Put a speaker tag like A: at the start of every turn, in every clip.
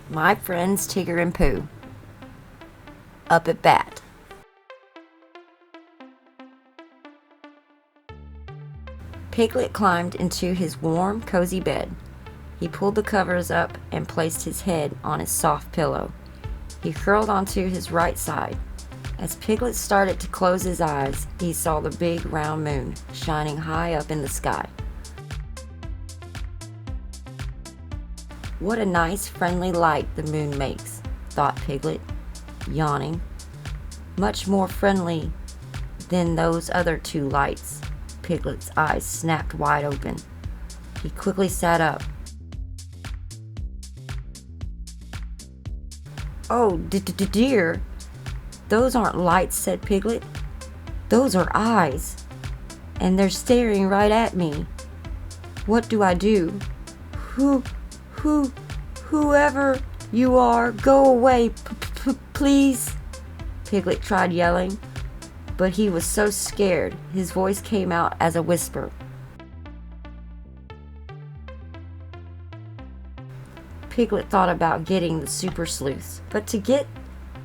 A: My friends Tigger and Pooh. Up at bat. Piglet climbed into his warm, cozy bed. He pulled the covers up and placed his head on his soft pillow. He curled onto his right side. As Piglet started to close his eyes, he saw the big round moon shining high up in the sky. What a nice, friendly light the moon makes, thought Piglet, yawning. Much more friendly than those other two lights. Piglet's eyes snapped wide open. He quickly sat up. "Oh, dear, those aren't lights," said Piglet. "Those are eyes, and they're staring right at me. What do I do? Whoever you are, go away, please." Piglet tried yelling, but he was so scared, his voice came out as a whisper. Piglet thought about getting the Super Sleuths, but to get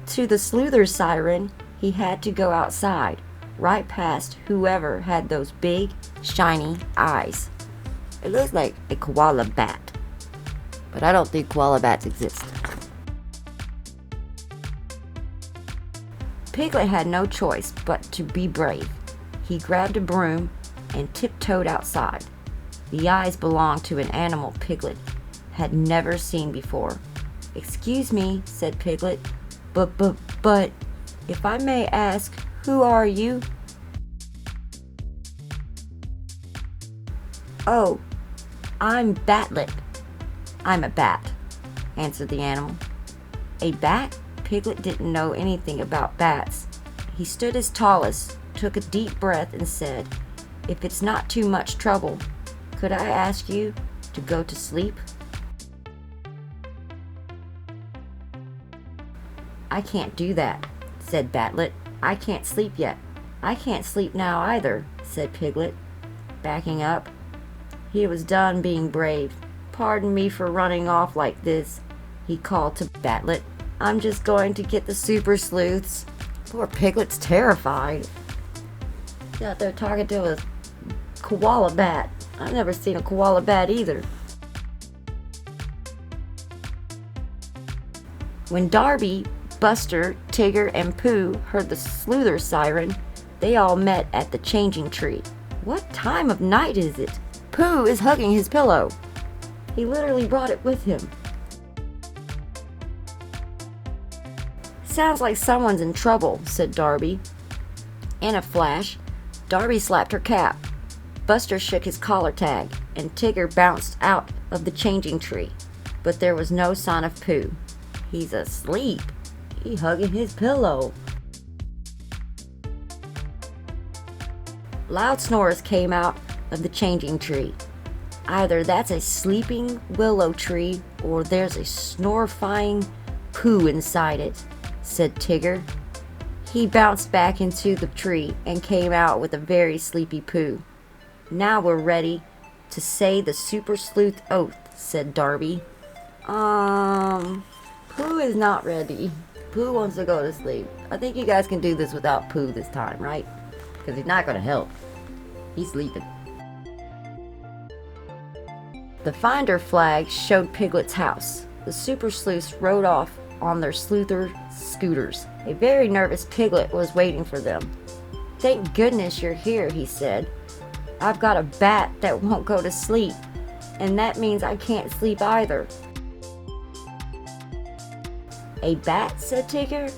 A: to the Sleuther's siren, he had to go outside, right past whoever had those big, shiny eyes. It looks like a koala bat, but I don't think koala bats exist. Piglet had no choice but to be brave. He grabbed a broom and tiptoed outside. The eyes belonged to an animal Piglet had never seen before. "Excuse me," said Piglet, but, if I may ask, who are you?" "Oh, I'm Batlet. I'm a bat," answered the animal. A bat? Piglet didn't know anything about bats. He stood his tallest, took a deep breath, and said, "If it's not too much trouble, could I ask you to go to sleep?" "I can't do that," said Batlet. "I can't sleep yet." "I can't sleep now either," said Piglet, backing up. He was done being brave. "Pardon me for running off like this," he called to Batlet. "I'm just going to get the Super Sleuths." Poor Piglet's terrified. He's out there talking to a koala bat. I've never seen a koala bat either. When Darby, Buster, Tigger, and Pooh heard the Sleuther siren, they all met at the changing tree. "What time of night is it?" "Pooh is hugging his pillow. He literally brought it with him." "Sounds like someone's in trouble," said Darby. In a flash, Darby slapped her cap. Buster shook his collar tag, and Tigger bounced out of the changing tree. But there was no sign of Pooh. "He's asleep. He's hugging his pillow." Loud snores came out of the changing tree. Either that's a sleeping willow tree or there's a snorifying Pooh inside it, said Tigger. He bounced back into the tree and came out with a very sleepy Pooh. "Now we're ready to say the Super Sleuth oath," said Darby. Pooh is not ready. Pooh wants to go to sleep. I think you guys can do this without Pooh this time, right? Because he's not going to help. He's sleeping. The finder flag showed Piglet's house. The Super Sleuths rode off on their Sleuther scooters. A very nervous Piglet was waiting for them. "Thank goodness you're here," he said. "I've got a bat that won't go to sleep, and that means I can't sleep either." "A bat?" said Tigger.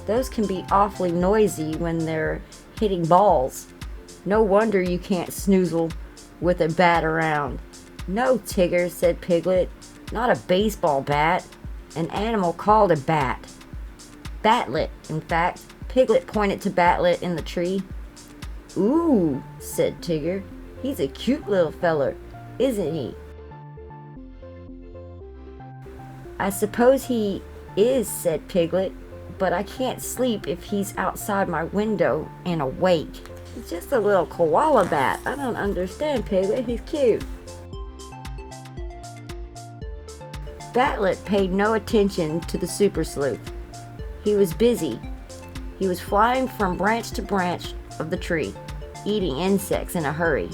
A: "Those can be awfully noisy when they're hitting balls. No wonder you can't snoozle with a bat around." "No, Tigger," said Piglet. "Not a baseball bat. An animal called a bat. Batlet, in fact." Piglet pointed to Batlet in the tree. "Ooh," said Tigger. "He's a cute little feller, isn't he?" "I suppose he is," said Piglet, "but I can't sleep if he's outside my window and awake. He's just a little koala bat. I don't understand, Piglet. He's cute." Batlet paid no attention to the Super Sleuth. He was busy. He was flying from branch to branch of the tree, eating insects in a hurry.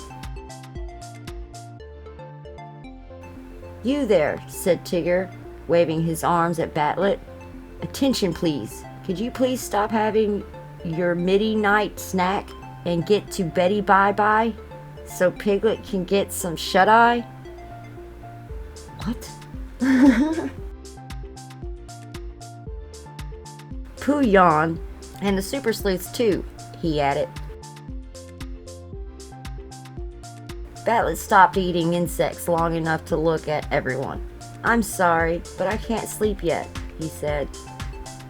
A: "You there," said Tigger, waving his arms at Batlet. "Attention, please. Could you please stop having your midnight snack and get to Betty Bye-Bye so Piglet can get some shut-eye?" What? Pooh yawned, "And the Super Sleuths too," he added. Batlet stopped eating insects long enough to look at everyone. "I'm sorry, but I can't sleep yet," he said.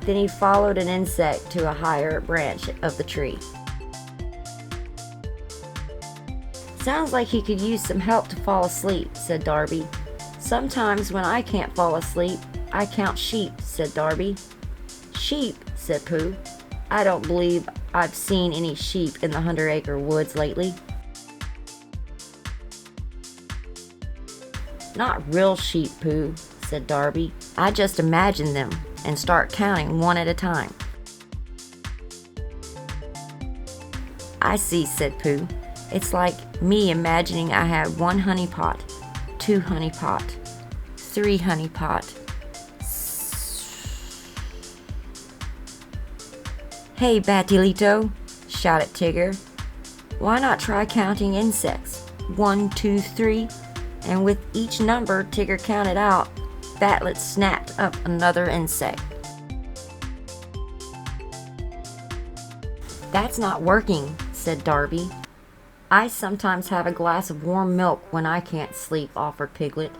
A: Then he followed an insect to a higher branch of the tree. "Sounds like he could use some help to fall asleep," said Darby. "Sometimes when I can't fall asleep, I count sheep," said Darby. "Sheep," said Pooh. "I don't believe I've seen any sheep in the 100-acre woods lately." "Not real sheep, Pooh," said Darby. "I just imagine them and start counting one at a time." "I see," said Pooh. "It's like me imagining I have 1 honey pot, 2 honey pot, 3 honey pot. "Hey, Batilito," shouted Tigger. "Why not try counting insects? 1, 2, 3. And with each number Tigger counted out, Batlet snapped up another insect. "That's not working," said Darby. "I sometimes have a glass of warm milk when I can't sleep," offered Piglet.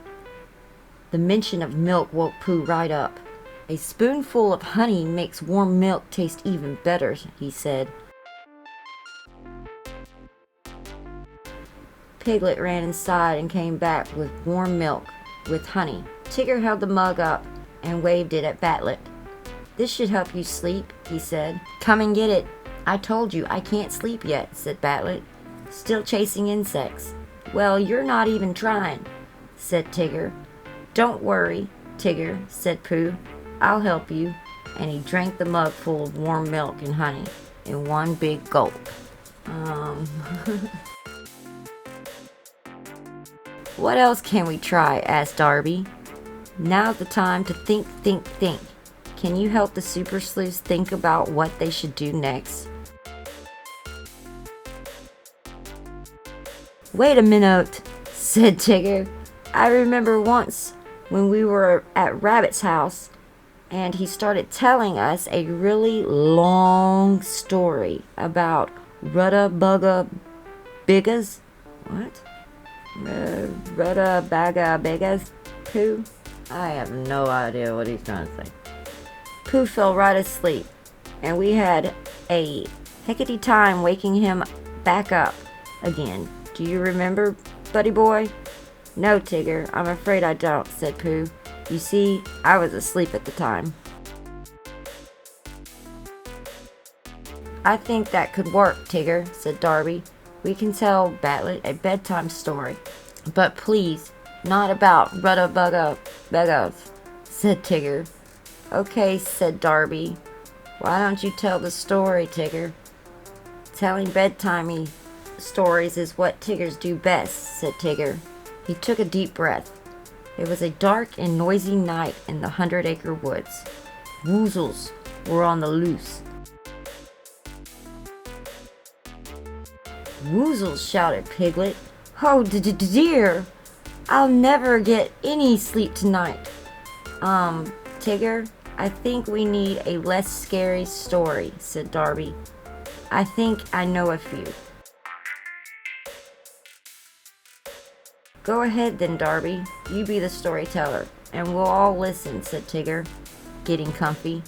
A: The mention of milk woke Pooh right up. "A spoonful of honey makes warm milk taste even better," he said. Piglet ran inside and came back with warm milk with honey. Tigger held the mug up and waved it at Batlet. "This should help you sleep," he said. "Come and get it." "I told you I can't sleep yet," said Batlet, still chasing insects. "Well, you're not even trying," said Tigger. "Don't worry, Tigger," said Pooh. "I'll help you." And he drank the mug full of warm milk and honey in one big gulp. "What else can we try?" asked Darby. "Now's the time to think. Can you help the Super Sleuths think about what they should do next?" "Wait a minute," said Tigger. "I remember once when we were at Rabbit's house and he started telling us a really long story about Rudda-Bugga Biggas. What? Rudda-Bugga Biggas? Pooh? I have no idea what he's trying to say. Pooh fell right asleep, and we had a heckety time waking him back up again. Do you remember, buddy boy? "No, Tigger, I'm afraid I don't," said Pooh. "You see, I was asleep at the time." "I think that could work, Tigger," said Darby. "We can tell Batlet a bedtime story. But please, not about Rudda-Bugga Beggars," said Tigger. "Okay," said Darby. "Why don't you tell the story, Tigger?" "Telling bedtimey stories is what Tiggers do best," said Tigger. He took a deep breath. It was a dark and noisy night in the 100-acre woods. Woozles were on the loose. "Woozles!" shouted Piglet. "Oh, dear! I'll never get any sleep tonight." Tigger, I think we need a less scary story," said Darby. "I think I know a few." "Go ahead then, Darby. You be the storyteller, and we'll all listen," said Tigger, getting comfy.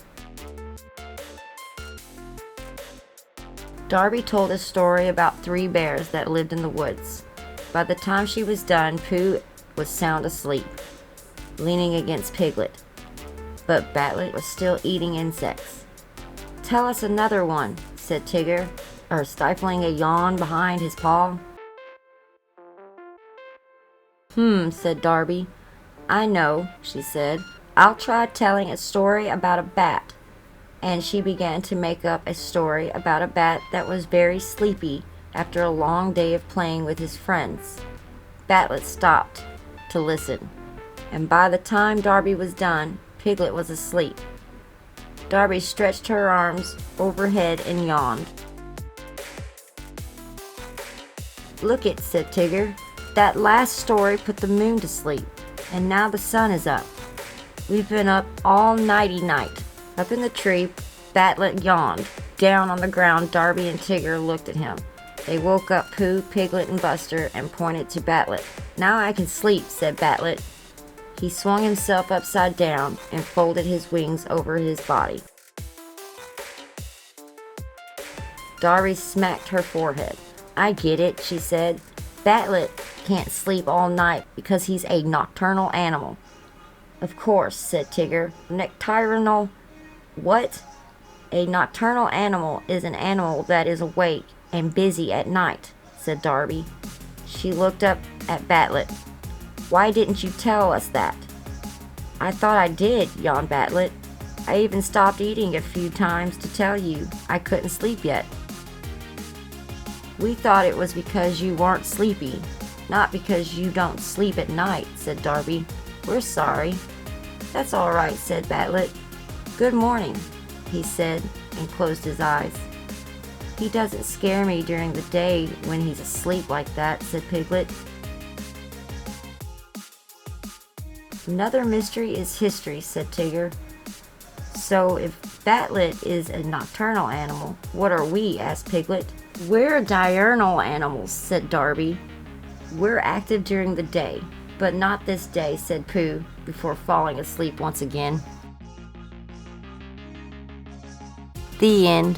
A: Darby told a story about 3 bears that lived in the woods. By the time she was done, Pooh was sound asleep, leaning against Piglet, but Batlet was still eating insects. "Tell us another one," said Tigger, stifling a yawn behind his paw. Said Darby. I know, she said. I'll try telling a story about a bat. And she began to make up a story about a bat that was very sleepy after a long day of playing with his friends. Batlet stopped to listen, and by the time Darby was done, Piglet was asleep. Darby stretched her arms overhead and yawned. "Look it," said Tigger. "That last story put the moon to sleep, and now the sun is up. We've been up all nighty night." Up in the tree, Batlet yawned. Down on the ground, Darby and Tigger looked at him. They woke up Pooh, Piglet, and Buster and pointed to Batlet. "Now I can sleep," said Batlet. He swung himself upside down and folded his wings over his body. Darby smacked her forehead. "I get it," she said. "Batlet can't sleep all night because he's a nocturnal animal." "Of course," said Tigger. "Nocturnal? What?" "A nocturnal animal is an animal that is awake and busy at night," said Darby. She looked up at Batlet. "Why didn't you tell us that?" "I thought I did," yawned Batlet. "I even stopped eating a few times to tell you I couldn't sleep yet." "We thought it was because you weren't sleepy, not because you don't sleep at night," said Darby. "We're sorry." "That's all right," said Batlet. "Good morning," he said, and closed his eyes. "He doesn't scare me during the day when he's asleep like that," said Piglet. "Another mystery is history," said Tigger. "So if Batlet is a nocturnal animal, what are we?" asked Piglet. "We're diurnal animals," said Darby. "We're active during the day, but not this day," said Pooh, before falling asleep once again. The end.